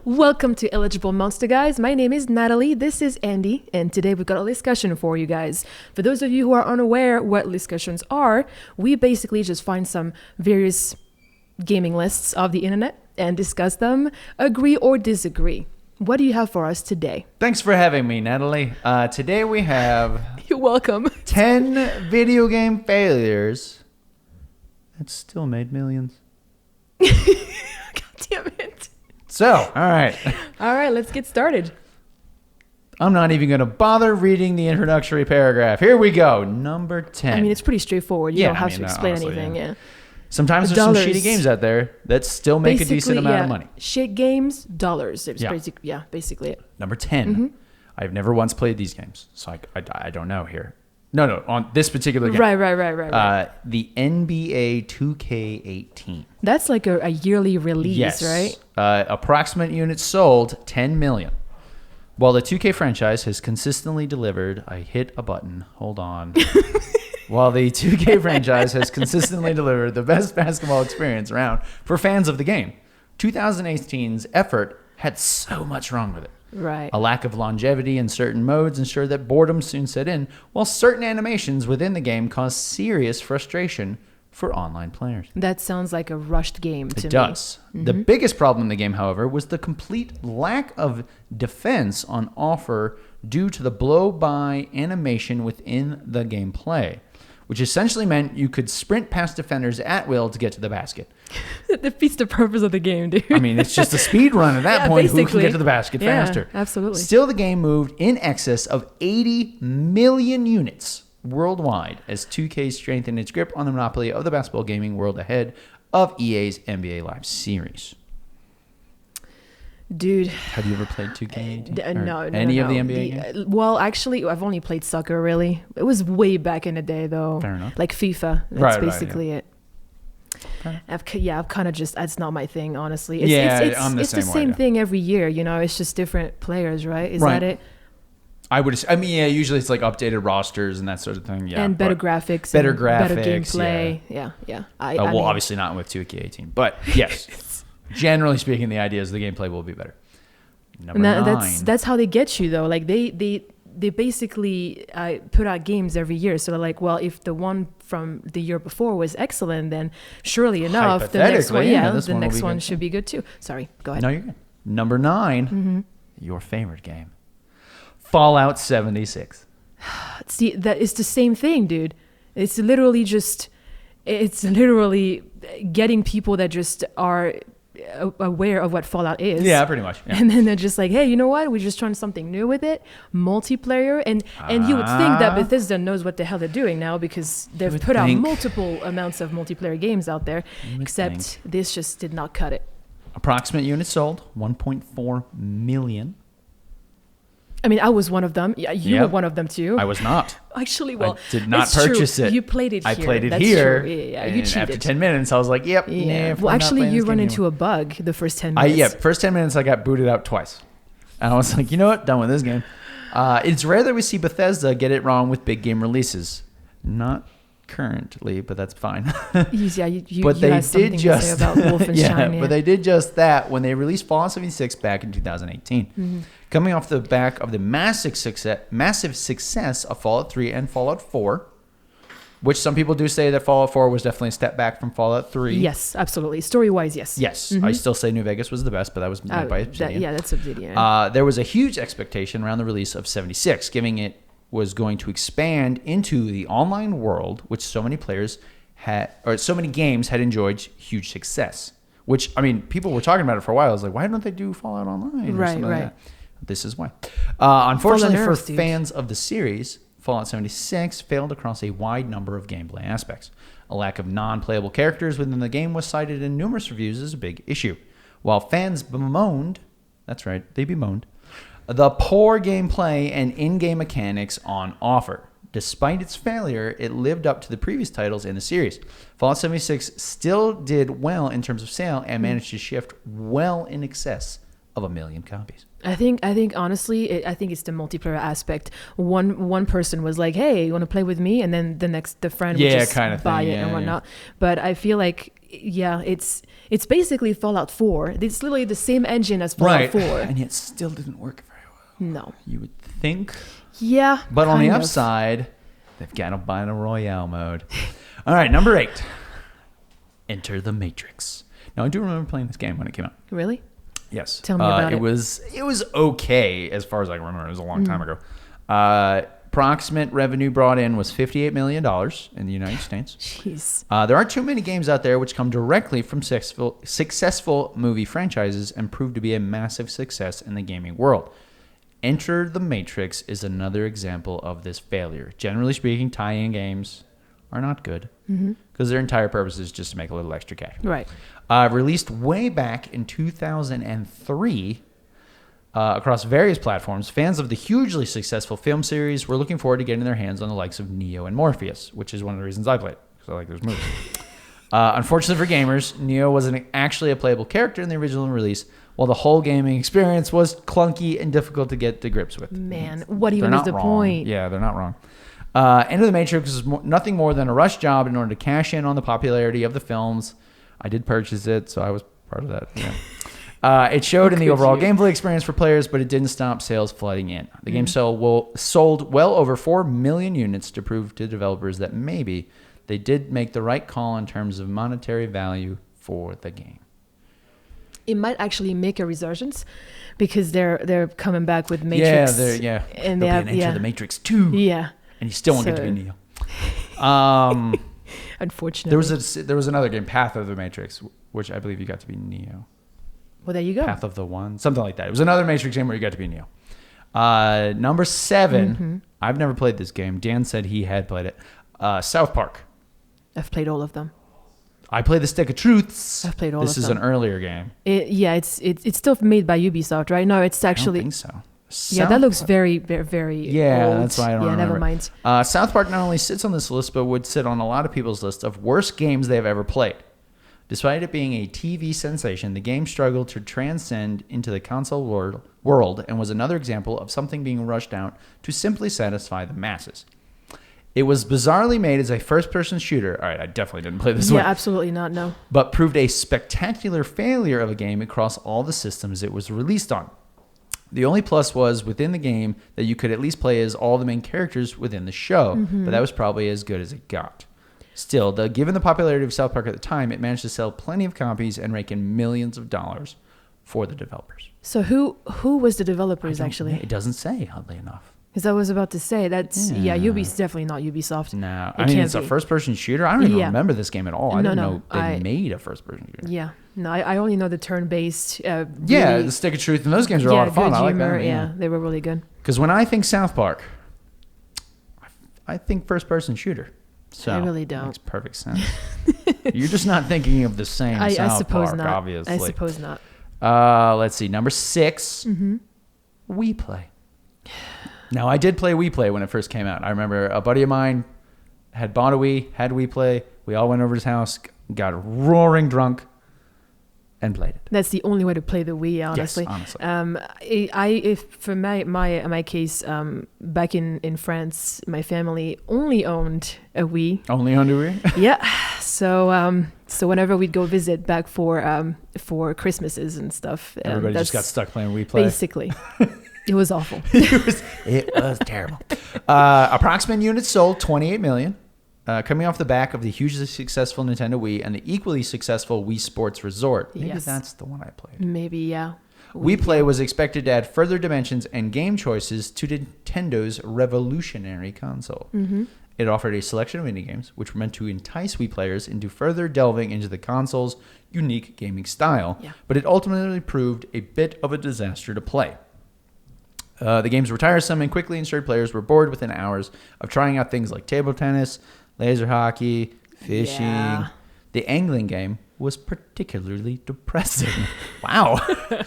Welcome to Eligible Monster Guys. My name is Natalie. This is Andy, and today we've got a Listcussion for you guys. For those of you who are unaware what Listcussions are, we basically just find some various gaming lists of the internet and discuss them, agree or disagree. What do you have for us today? Thanks for having me, Natalie. Today we have... You're welcome. 10 video game failures that still made millions. God damn it. So, all right. All right, let's get started. I'm not even going to bother reading the introductory paragraph. Here we go. Number 10. I mean, it's pretty straightforward. You don't have to explain honestly, anything. Yeah. Sometimes there's some shitty games out there that still make a decent amount of money. Shit games, dollars. It's basically it. Number 10. Mm-hmm. I've never once played these games, so I don't know here. No, on this particular game. Right. The NBA 2K18. That's like a yearly release, right? Approximate units sold, 10 million. While the 2K franchise has consistently delivered... I hit a button. Hold on. While the 2K franchise has consistently delivered the best basketball experience around for fans of the game, 2018's effort had so much wrong with it. Right. A lack of longevity in certain modes ensured that boredom soon set in, while certain animations within the game caused serious frustration for online players. That sounds like a rushed game to me. It does. Mm-hmm. The biggest problem in the game, however, was the complete lack of defense on offer due to the blow-by animation within the gameplay, which essentially meant you could sprint past defenders at will to get to the basket. That defeats the purpose of the game, dude. I mean, it's just a speed run at that point. Basically. Who can get to the basket faster? Absolutely. Still, the game moved in excess of 80 million units worldwide as 2K strengthened its grip on the monopoly of the basketball gaming world ahead of EA's NBA Live series. Dude. Have you ever played 2K18? No. Any of the NBA games? Well, actually, I've only played soccer, really. It was way back in the day, though. Fair enough. Like FIFA. That's basically it. I've kind of just, that's not my thing, honestly. It's the same thing every year, you know? It's just different players, right? Is that it? Usually it's like updated rosters and that sort of thing. Yeah. And better graphics. Better gameplay. Yeah. Obviously not with 2K18. But yes, generally speaking, the idea is the gameplay will be better. Number 9. That's how they get you, though. Like, they basically put out games every year. So they're like, well, if the one from the year before was excellent, then surely enough, the next one should be good too. Sorry, go ahead. No, you're good. Number 9, your favorite game. Fallout 76. See, that is the same thing, dude. It's literally getting people that just are aware of what Fallout is. Yeah, pretty much. Yeah. And then they're just like, hey, you know what? We're just trying something new with it. Multiplayer. And you would think that Bethesda knows what the hell they're doing now because they've put out multiple amounts of multiplayer games out there, except this just did not cut it. Approximate units sold, 1.4 million. I mean, I was one of them. Yeah, you were one of them too. I was not. Actually, well, I did not purchase it. You played it here. I played it here. Yeah, you cheated. After 10 minutes, I was like, yep. Yeah. Well, actually, you run into a bug the first 10 minutes. First 10 minutes, I got booted out twice. And I was like, you know what? Done with this game. It's rare that we see Bethesda get it wrong with big game releases. Not currently, but that's fine. But they did just about Wolfenstein, but they did just that when they released Fallout 76 back in 2018. Mm-hmm. Coming off the back of the massive success of Fallout 3 and Fallout 4, which some people do say that Fallout 4 was definitely a step back from Fallout 3. Yes, absolutely. Story-wise, yes. Yes. Mm-hmm. I still say New Vegas was the best, but that was made by Obsidian. That's Obsidian. There was a huge expectation around the release of 76, giving it was going to expand into the online world, which so many games had enjoyed huge success. Which, I mean, people were talking about it for a while. I was like, why don't they do Fallout Online? Right. Like this is why. Unfortunately for fans of the series, Fallout 76 failed across a wide number of gameplay aspects. A lack of non-playable characters within the game was cited in numerous reviews as a big issue. While fans bemoaned, that's right, they bemoaned, the poor gameplay and in-game mechanics on offer. Despite its failure, it lived up to the previous titles in the series. Fallout 76 still did well in terms of sale and managed to shift well in excess of 1 million copies. I think honestly, it's the multiplayer aspect. One person was like, "Hey, you want to play with me?" And then the friend would just buy it and whatnot. But I feel like yeah, it's basically Fallout 4. It's literally the same engine as Fallout 4. And yet still didn't work very well. No. You would think. Yeah. But on the upside, they've got a Battle Royale mode. All right, number 8. Enter the Matrix. Now, I do remember playing this game when it came out. Really? Yes. Tell me about it. It was okay as far as I can remember. It was a long time ago. Approximate revenue brought in was $58 million in the United States. Jeez. There aren't too many games out there which come directly from successful movie franchises and prove to be a massive success in the gaming world. Enter the Matrix is another example of this failure. Generally speaking, tie-in games are not good because their entire purpose is just to make a little extra cash. Right. Released way back in 2003 across various platforms, fans of the hugely successful film series were looking forward to getting their hands on the likes of Neo and Morpheus, which is one of the reasons I played, because I like those movies. Unfortunately for gamers, Neo wasn't actually a playable character in the original release, while the whole gaming experience was clunky and difficult to get to grips with. Man, what even is the point? Yeah, they're not wrong. Enter the Matrix is nothing more than a rush job in order to cash in on the popularity of the films. I did purchase it, so I was part of that. Yeah. It showed in the overall gameplay experience for players, but it didn't stop sales flooding in. The game sold well over 4 million units to prove to developers that maybe they did make the right call in terms of monetary value for the game. It might actually make a resurgence because they're coming back with Matrix. And they'll be Enter the Matrix 2. Yeah. And you still won't get to be Neo. Unfortunately. There was another game, Path of the Matrix, which I believe you got to be Neo. Well, there you go. Path of the One, something like that. It was another Matrix game where you got to be Neo. Number 7, I've never played this game. Dan said he had played it. South Park. I've played all of them. I played the Stick of Truths. I've played all of them. This is an earlier game. It's still made by Ubisoft, right? No, it's actually. I don't think so. Yeah, that looks very, very, very old. That's why I don't remember. Never mind. South Park not only sits on this list, but would sit on a lot of people's list of worst games they've ever played. Despite it being a TV sensation, the game struggled to transcend into the console world and was another example of something being rushed out to simply satisfy the masses. It was bizarrely made as a first-person shooter. All right, I definitely didn't play this one. Yeah, absolutely not, no. But proved a spectacular failure of a game across all the systems it was released on. The only plus was within the game that you could at least play as all the main characters within the show, but that was probably as good as it got. Still, given the popularity of South Park at the time, it managed to sell plenty of copies and rake in millions of dollars for the developers. So who was the developers actually? It doesn't say, oddly enough. Because I was about to say, that's, definitely not Ubisoft. No, I mean, it's a first-person shooter. I don't even remember this game at all. I didn't know they made a first-person shooter. Yeah. No, I only know the turn-based. The Stick of Truth, and those games are a lot of fun. I like them. Yeah, they were really good. Because when I think South Park, I think first-person shooter. So I really don't. Makes perfect sense. You're just not thinking of the same South Park, not. obviously. I suppose not. Let's see. Number 6, Wii Play. Now, I did play Wii Play when it first came out. I remember a buddy of mine had bought a Wii, had Wii Play. We all went over to his house, got roaring drunk, and played it. That's the only way to play the Wii, honestly. Yes, honestly. If for my case, back in France, my family only owned a Wii. Only owned a Wii? Yeah. So whenever we'd go visit back for Christmases and stuff, everybody just got stuck playing Wii Play. Basically. It was awful. It was terrible. Approximate units sold 28 million. Coming off the back of the hugely successful Nintendo Wii and the equally successful Wii Sports Resort. Maybe that's the one I played. Maybe, yeah. Wii Play was expected to add further dimensions and game choices to Nintendo's revolutionary console. It offered a selection of indie games, which were meant to entice Wii players into further delving into the console's unique gaming style. Yeah. But it ultimately proved a bit of a disaster to play. The games were tiresome and quickly ensured players were bored within hours of trying out things like table tennis, laser hockey, fishing. Yeah. The angling game was particularly depressing. Wow.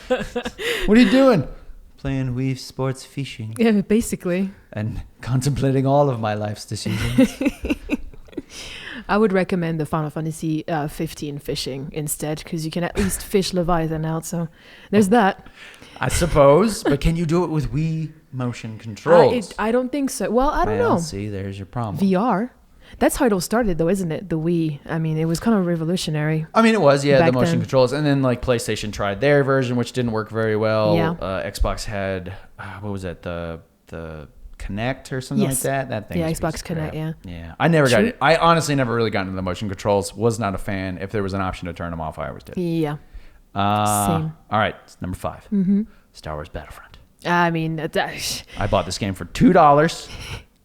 What are you doing? Playing Wii Sports Fishing. Yeah, basically. And contemplating all of my life's decisions. I would recommend the Final Fantasy 15 fishing instead, because you can at least fish Leviathan out. So there's that. I suppose, but can you do it with Wii motion controls? I don't think so. Well, I don't know. See, there's your problem. VR. That's how it all started, though, isn't it? The Wii. I mean, it was kind of revolutionary. I mean, it was, yeah, back the motion then. controls. And then, like, PlayStation tried their version, which didn't work very well. Yeah. Xbox had, what was it, the Kinect or something Yes. like that? That thing Yeah, was a piece Xbox of crap. Kinect, yeah. Yeah. I never got True. it. I honestly never really got into the motion controls. Was not a fan. If there was an option to turn them off, I always did. Yeah. Same. All right, number 5. Mm-hmm. Star Wars Battlefront. I mean, I bought this game for $2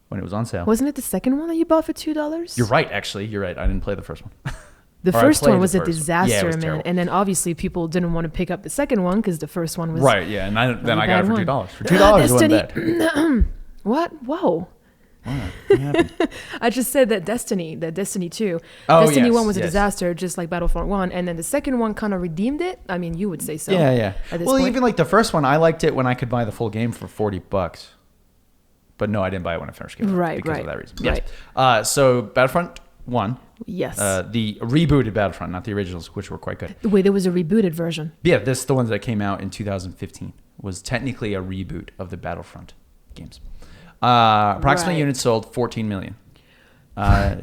when it was on sale. wasn't it the second one that you bought for $2? You're right, actually. You're right. I didn't play the first one. The Or I first played one the was a first one. disaster, Yeah, it was man. terrible. And then obviously people didn't want to pick up the second one because the first one was Right, yeah. And then I got it for bad one. $2. For $2, it wasn't Destiny. bad. What? Whoa. What happened? I just said that Destiny 2. Oh, Destiny yes, 1 was a yes. disaster, just like Battlefront 1. And then the second one kind of redeemed it. I mean, you would say so. Yeah. At this Well, point. even like the first one, I liked it when I could buy the full game for $40. But no, I didn't buy it when I finished getting it Right, because right, of that reason. right. Yes. So Battlefront 1, Yes. the rebooted Battlefront, not the originals, which were quite good. Wait, there was a rebooted version. Yeah, the ones that came out in 2015 was technically a reboot of the Battlefront games. Approximately Right. units sold 14 million. Yeah,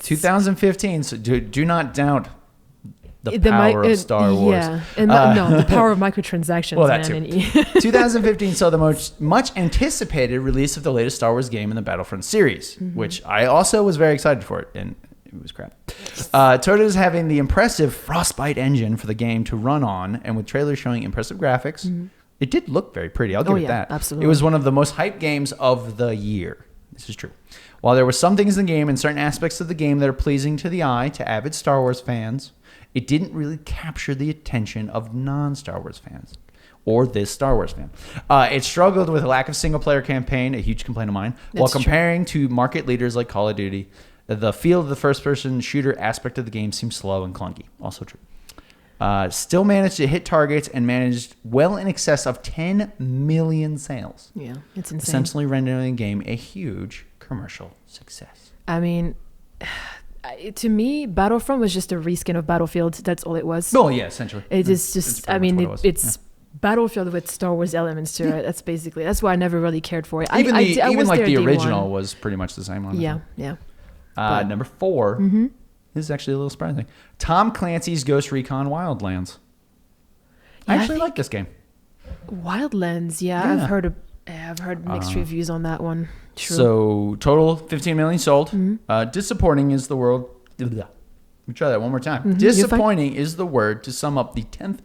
2015. So do not doubt the power of Star Wars. Yeah, and no, the power of microtransactions, Well, that man. too. 2015 saw the much anticipated release of the latest Star Wars game in the Battlefront series, which I also was very excited for it, and it was crap. Toyota is having the impressive Frostbite engine for the game to run on, and with trailers showing impressive graphics, it did look very pretty. I'll give it that. Absolutely. It was one of the most hyped games of the year. This is true. While there were some things in the game and certain aspects of the game that are pleasing to the eye to avid Star Wars fans, it didn't really capture the attention of non-Star Wars fans or this Star Wars fan. It struggled with a lack of single-player campaign, a huge complaint of mine, while That's true. comparing to market leaders like Call of Duty. The feel of the first-person shooter aspect of the game seems slow and clunky. Also true. Still managed to hit targets and managed well in excess of 10 million sales, Yeah, it's insane. essentially rendering the game a huge commercial success. I mean, to me, Battlefront was just a reskin of Battlefield. That's all it was. Oh yeah, essentially. It is It's just, pretty I mean, much what it was. it's Battlefield with Star Wars elements to it. That's why I never really cared for it. Even I even was like there the day original one. was pretty much the same one. Yeah, yeah. But- Number 4. This is actually a little surprising. Tom Clancy's Ghost Recon Wildlands. I Yeah, I actually think- like this game. Wildlands, Yeah. I've heard mixed reviews on that one. True. So total 15 million sold. Mm-hmm. Disappointing is the word. Let me try that one more time. Mm-hmm, you're fine. Disappointing is the word to sum up the 10th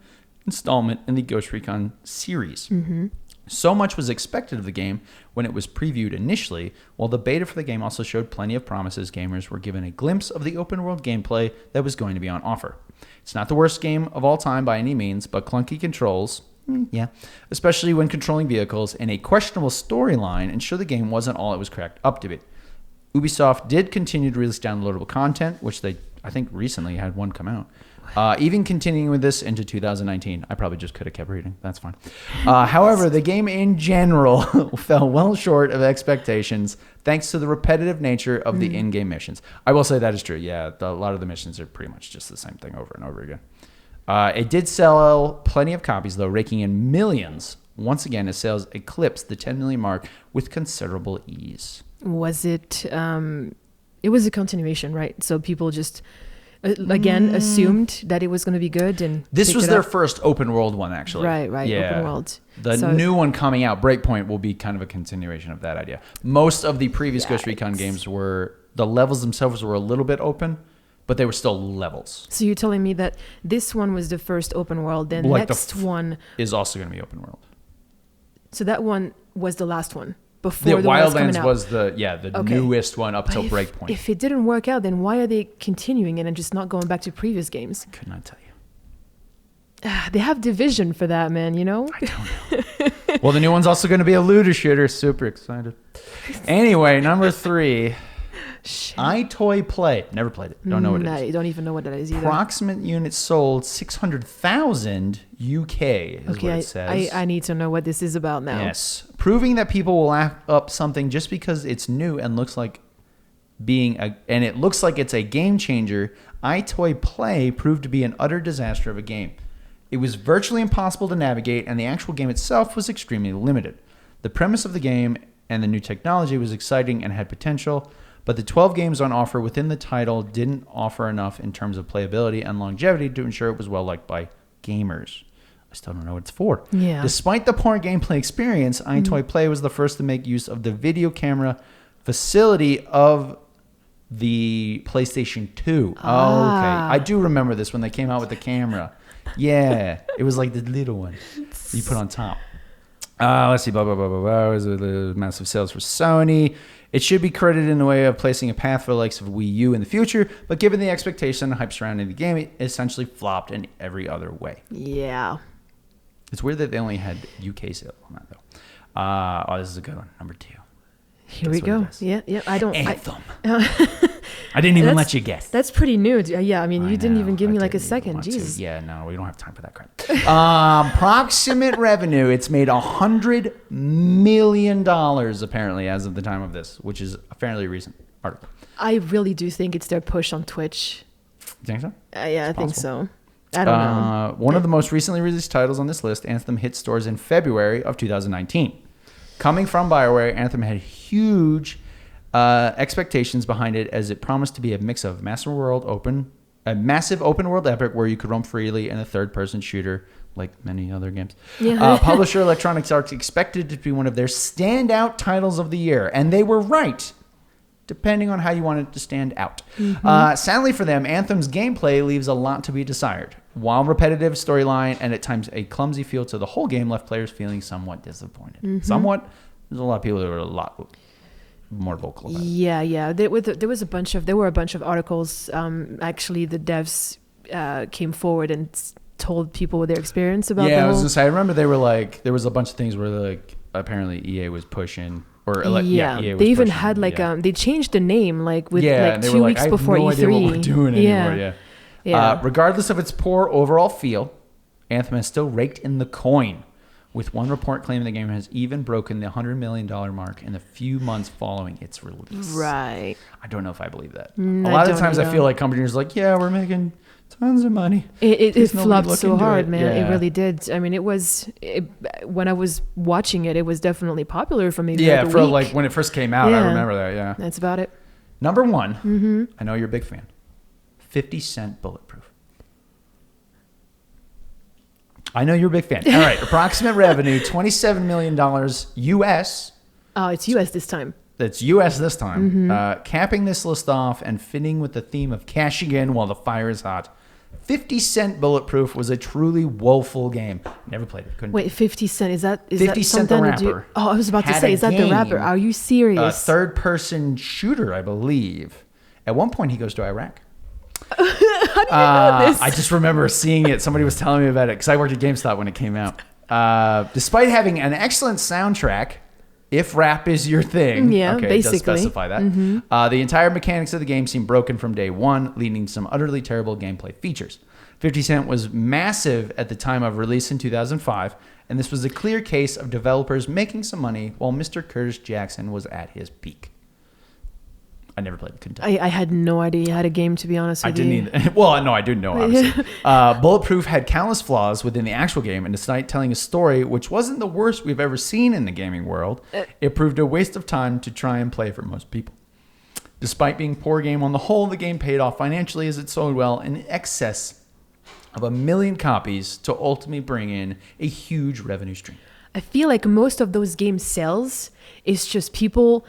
installment in the Ghost Recon series. Mm-hmm. So much was expected of the game when it was previewed initially, while the beta for the game also showed plenty of promises. Gamers were given a glimpse of the open world gameplay that was going to be on offer. It's not the worst game of all time by any means, but clunky controls, yeah, especially when controlling vehicles, and a questionable storyline ensure the game wasn't all it was cracked up to be. Ubisoft did continue to release downloadable content, which they, I think, recently had one come out. Even continuing with this into 2019. I probably just could have kept reading. That's fine. However, the game in general fell well short of expectations thanks to the repetitive nature of the in-game missions. I will say that is true. Yeah, a lot of the missions are pretty much just the same thing over and over again. It did sell plenty of copies, though, raking in millions. Once again, as sales eclipsed the 10 million mark with considerable ease. Was it? It was a continuation, right? So people just again assumed that it was going to be good, and This picked was it their up. first open world one, actually. Right, Yeah. open world. The So- new one coming out, Breakpoint, will be kind of a continuation of that idea. Most of the previous Ghost Recon Yikes. games were, the levels themselves were a little bit open, but they were still levels. So you're telling me that this one was the first open world, then Like the next one. Is also going to be open world. So that one was the last one before The the one that's coming Wildlands out. was the Okay. newest one up But till if, Breakpoint. If it didn't work out, then why are they continuing it and just not going back to previous games? Could not tell you. They have Division for that, man. You know. I don't know. Well, the new one's also going to be a looter shooter. Super excited. Anyway, number 3, Shit. iToy Play. Never played it. Don't know what it is. I don't even know what that is either. Approximate units sold 600,000 UK is what Okay, it says. I need to know what this is about now. Yes. Proving that people will lap up something just because it's new and looks like it looks like it's a game changer, iToy Play proved to be an utter disaster of a game. It was virtually impossible to navigate, and the actual game itself was extremely limited. The premise of the game and the new technology was exciting and had potential, but the 12 games on offer within the title didn't offer enough in terms of playability and longevity to ensure it was well liked by gamers. I still don't know what it's for. Yeah. Despite the poor gameplay experience, iToy Play was the first to make use of the video camera facility of the PlayStation 2. Oh, okay. I do remember this when they came out with the camera. Yeah. It was like the little one you put on top. Let's see. Blah, blah, blah, blah, blah. It was the massive sales for Sony. It should be credited in the way of placing a path for the likes of Wii U in the future, but given the expectation and hype surrounding the game, it essentially flopped in every other way. Yeah. It's weird that they only had UK sales on that, though. This is a good one. Number 2. Here we go. Yeah. Anthem. I didn't even let you guess. That's pretty new. Yeah, I mean, you didn't even give me like a second. Jesus. Yeah, no, we don't have time for that crap. Approximate revenue. It's made $100 million apparently as of the time of this, which is a fairly recent article. I really do think it's their push on Twitch. You think so? Yeah, I think so. I don't know. One of the most recently released titles on this list, Anthem, hit stores in February of 2019. Coming from BioWare, Anthem had huge expectations behind it, as it promised to be a mix of massive open world epic where you could roam freely and a third-person shooter, like many other games. Yeah. Publisher Electronic Arts expected it to be one of their standout titles of the year, and they were right, depending on how you want it to stand out. Sadly for them, Anthem's gameplay leaves a lot to be desired. While repetitive storyline and at times a clumsy feel to the whole game left players feeling somewhat disappointed. Somewhat. There's a lot of people that were a lot more vocal about it. Yeah. There were a bunch of articles. Actually, the devs came forward and told people their experience about. Yeah, I was gonna say. I remember they were like, there was a bunch of things where like apparently EA was pushing. EA they even had like they changed the name like with like 2 weeks before E3. Idea what we're doing anymore. Yeah. Regardless of its poor overall feel, Anthem has still raked in the coin, with one report claiming the game has even broken the $100 million mark in the few months following its release. Right. I don't know if I believe that. A lot of times I feel like companies are like, yeah, we're making tons of money. It flopped so hard, man. Yeah. It really did. I mean, when I was watching it, it was definitely popular for maybe like a week. Like when it first came out, I remember that, yeah. That's about it. Number 1, I know you're a big fan. 50 Cent Bulletproof. I know you're a big fan. All right. Approximate revenue, $27 million US. Oh, it's US this time. That's US this time. Capping this list off and fitting with the theme of cashing in while the fire is hot. 50 Cent Bulletproof was a truly woeful game. Never played it. Couldn't. Wait, 50 Cent, is that 50 Cent the rapper? I was about to say, is that the rapper? Are you serious? A third-person shooter, I believe. At one point, he goes to Iraq. How do you know this? I just remember seeing it. Somebody was telling me about it because I worked at GameStop when it came out. Despite having an excellent soundtrack, if rap is your thing, basically. It does specify that. The entire mechanics of the game seemed broken from day one, leading to some utterly terrible gameplay features. 50 Cent was massive at the time of release in 2005, and this was a clear case of developers making some money while Mr. Curtis Jackson was at his peak. I never played Kentucky. I had no idea you had a game, to be honest with you. I didn't either. Well, no, I didn't know, obviously. Bulletproof had countless flaws within the actual game, and despite telling a story which wasn't the worst we've ever seen in the gaming world, it proved a waste of time to try and play for most people. Despite being a poor game on the whole, the game paid off financially as it sold well in excess of 1 million copies to ultimately bring in a huge revenue stream. I feel like most of those game sales is just people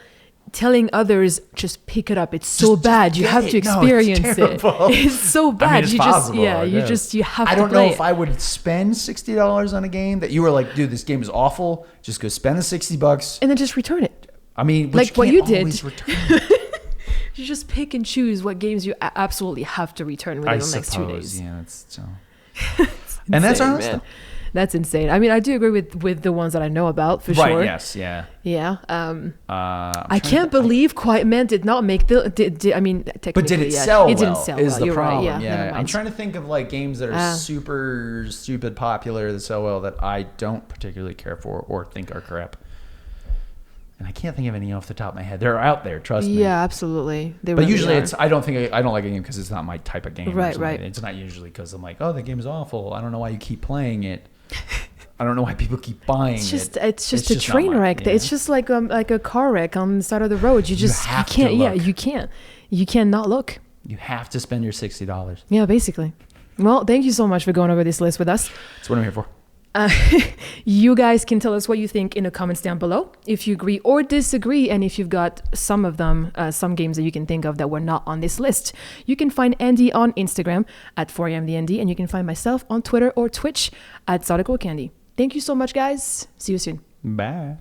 telling others, just pick it up. It's so bad. You have to experience it. It's so bad. I mean, it's you possible, you have to I don't play know if I would spend $60 on a game that you were like, dude, this game is awful. Just go spend the $60 and then just return it. I mean, like what you did. Return You just pick and choose what games you absolutely have to return within the next 2 days. Yeah, that's so. And that's our stuff. That's insane. I mean, I do agree with the ones that I know about for sure. Right. Yes. Yeah. Yeah. I can't believe Quiet Man did not make I mean, technically, but did it sell? It didn't sell. Is well. the problem? Right. Yeah. I'm trying to think of like games that are super stupid popular that sell well that I don't particularly care for or think are crap. And I can't think of any off the top of my head. They're out there, trust me. Yeah, absolutely. But usually I don't like a game because it's not my type of game. Right. It's not usually because I'm like, oh, the game is awful. I don't know why you keep playing it. I don't know why people keep buying it's it. It's just a train wreck. Yeah. It's just like a car wreck on the side of the road. You can't. Yeah, you can't not look. You have to spend your $60. Yeah, basically. Well, thank you so much for going over this list with us. That's what I'm here for. You guys can tell us what you think in the comments down below, if you agree or disagree, and if you've got some of them, some games that you can think of that were not on this list. You can find Andy on Instagram at 4amtheND, and you can find myself on Twitter or Twitch at SaudicoCandy. Thank you so much, guys. See you soon. Bye.